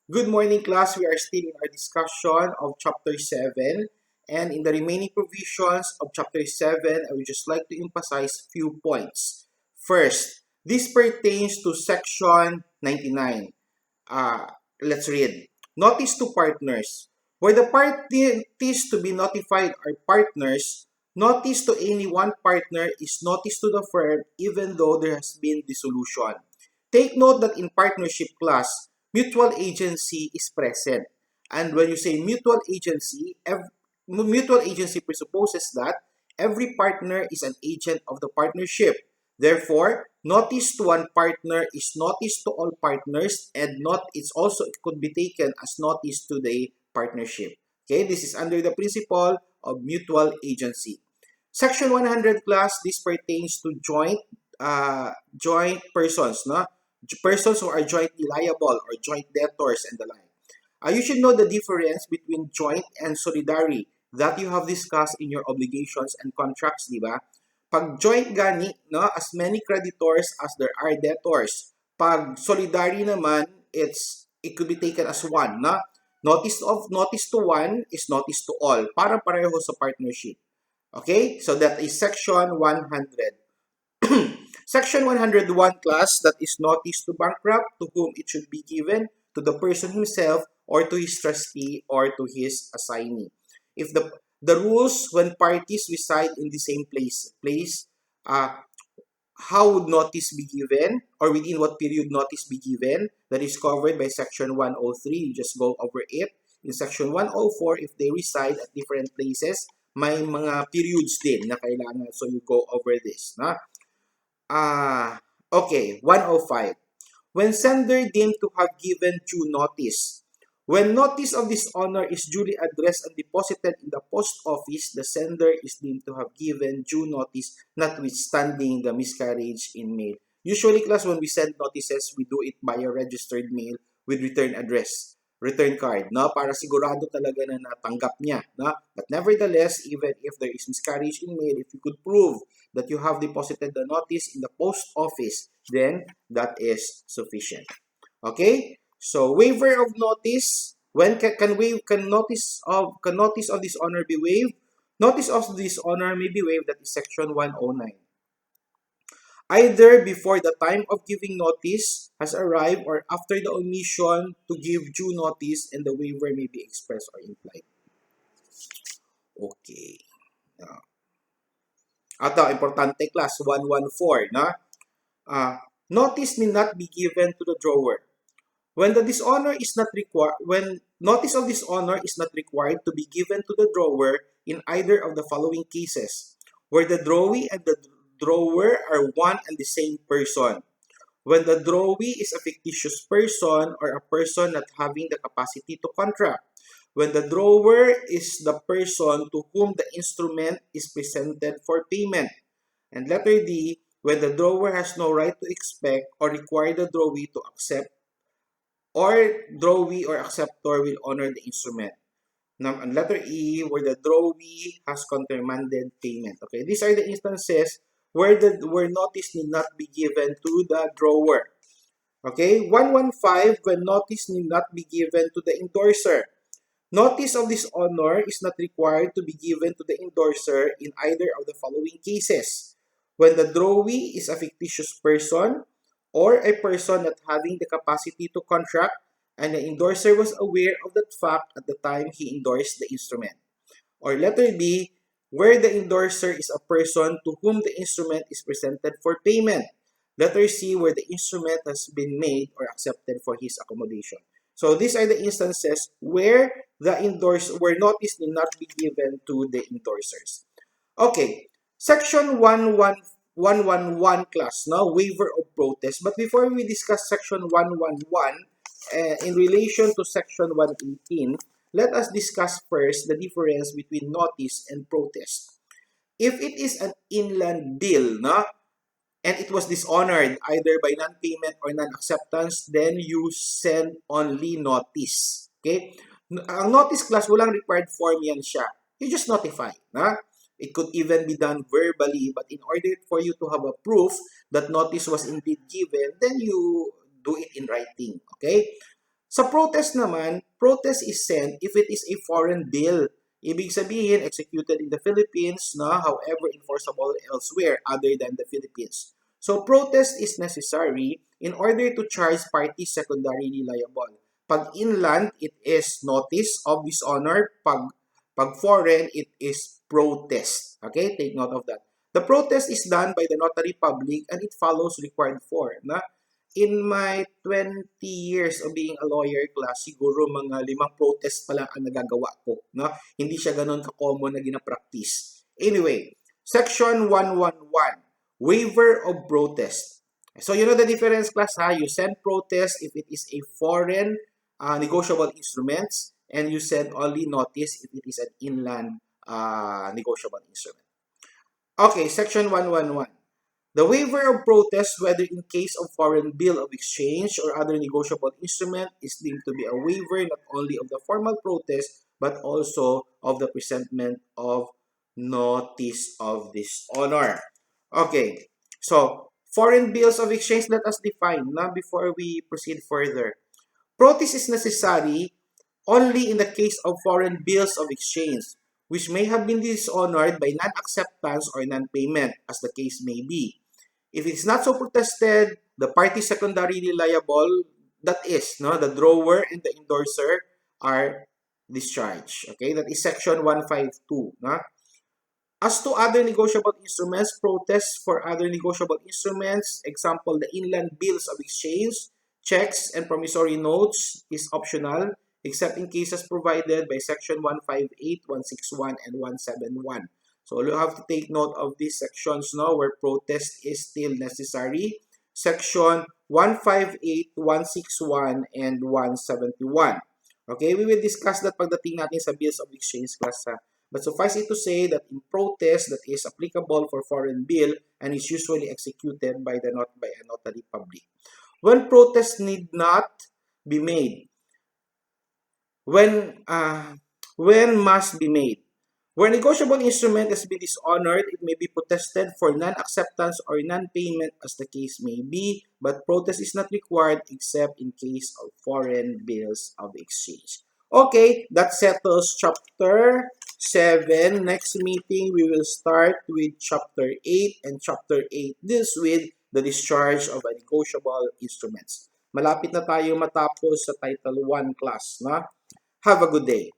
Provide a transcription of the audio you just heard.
Good morning, class. We are still in our discussion of Chapter 7. And in the remaining provisions of Chapter 7, I would just like to emphasize few points. First, this pertains to Section 99. Let's read. Notice to partners. Where the parties to be notified are partners, notice to any one partner is notice to the firm even though there has been dissolution. Take note that in partnership class, mutual agency is present. And when you say mutual agency presupposes that every partner is an agent of the partnership. Therefore, notice to one partner is notice to all partners, and it could be taken as notice to the partnership. Okay, this is under the principle of mutual agency. Section 100 class, this pertains to joint persons, no? Persons who are jointly liable or joint debtors and the like. You should know the difference between joint and solidary that you have discussed in your obligations and contracts, di ba? Pag joint gani, no, as many creditors as there are debtors. Pag solidary naman, it could be taken as one, na? Notice to one is notice to all. Parang pareho sa partnership. Okay? So that is section 100. Section 101 class, that is notice to bankrupt, to whom it should be given, to the person himself or to his trustee or to his assignee. If the rules when parties reside in the same place, how would notice be given or within what period notice be given? That is covered by section 103. You just go over it. In section 104, if they reside at different places, may mga periods din na kailangan. So you go over this. Na? Okay, 105. When sender deemed to have given due notice. When notice of dishonor is duly addressed and deposited in the post office, the sender is deemed to have given due notice, notwithstanding the miscarriage in mail. Usually, class, when we send notices, we do it by a registered mail with return address, return card, no? Para sigurado talaga na natanggap niya, no? But nevertheless, even if there is miscarriage in mail, if you could prove that you have deposited the notice in the post office, then that is sufficient. Okay? So waiver of notice. When can notice of dishonor be waived? Notice of dishonor may be waived. That is section 109. Either before the time of giving notice has arrived or after the omission to give due notice, and the waiver may be expressed or implied. Okay. Ito, importante class, 114, na? Notice need not be given to the drawer. When notice of dishonor is not required to be given to the drawer in either of the following cases, where the drawee and the drawer are one and the same person. When the drawee is a fictitious person or a person not having the capacity to contract. When the drawer is the person to whom the instrument is presented for payment. And letter D, when the drawer has no right to expect or require the drawee to accept or drawee or acceptor will honor the instrument. Now, and letter E, where the drawee has countermanded payment. Okay, these are the instances where notice need not be given to the drawer. Okay, 115, when notice need not be given to the endorser. Notice of dishonor is not required to be given to the endorser in either of the following cases. When the drawee is a fictitious person or a person not having the capacity to contract and the endorser was aware of that fact at the time he endorsed the instrument. Or letter B, where the endorser is a person to whom the instrument is presented for payment. Letter C, where the instrument has been made or accepted for his accommodation. So these are the instances where notice need not be given to the endorsers. Okay, section 111 class, now waiver of protest. But before we discuss section 111, in relation to section 118, let us discuss first the difference between notice and protest. If it is an inland bill, no, and it was dishonored either by non-payment or non-acceptance, then you send only notice. Okay? Ang notice class, walang required form yan siya. You just notify. Na? It could even be done verbally, but in order for you to have a proof that notice was indeed given, then you do it in writing. Okay? Sa protest naman, protest is sent if it is a foreign bill. Ibig sabihin, executed in the Philippines, na however enforceable elsewhere other than the Philippines. So, protest is necessary in order to charge parties secondarily liable. Pag inland, it is notice of dishonor. Pag foreign, it is protest. Okay, take note of that. The protest is done by the notary public and it follows required form. Na in my 20 years of being a lawyer class, siguro mga 5 protest pa lang ang nagagawa ko. No? Hindi siya ganun ka-common na gina-practice. Anyway, Section 111, Waiver of Protest. So, you know the difference, class, ha? You send protest if it is a foreign negotiable instruments, and you send only notice if it is an inland negotiable instrument. Okay, Section 111. The waiver of protest, whether in case of foreign bill of exchange or other negotiable instrument, is deemed to be a waiver not only of the formal protest, but also of the presentment of notice of dishonor. Okay, so foreign bills of exchange, let us define now before we proceed further. Protest is necessary only in the case of foreign bills of exchange, which may have been dishonored by non-acceptance or non-payment, as the case may be. If it's not so protested, the party secondarily liable, that is, no, the drawer and the endorser are discharged. Okay, that is Section 152. No? As to other negotiable instruments, protests for other negotiable instruments, example, the inland bills of exchange, checks, and promissory notes is optional, except in cases provided by Section 158, 161, and 171. So you have to take note of these sections now where protest is still necessary. Section 158, 161, and 171. Okay, we will discuss that pagdating natin sa bills of exchange class. But suffice it to say that in protest that is applicable for foreign bill and is usually executed by a notary public. When protest need not be made, when must be made. Where negotiable instrument has been dishonored, it may be protested for non-acceptance or non-payment as the case may be, but protest is not required except in case of foreign bills of exchange. Okay, that settles chapter 7. Next meeting, we will start with chapter 8, and chapter 8 deals with the discharge of negotiable instruments. Malapit na tayo matapos sa Title 1 class. Na? Have a good day.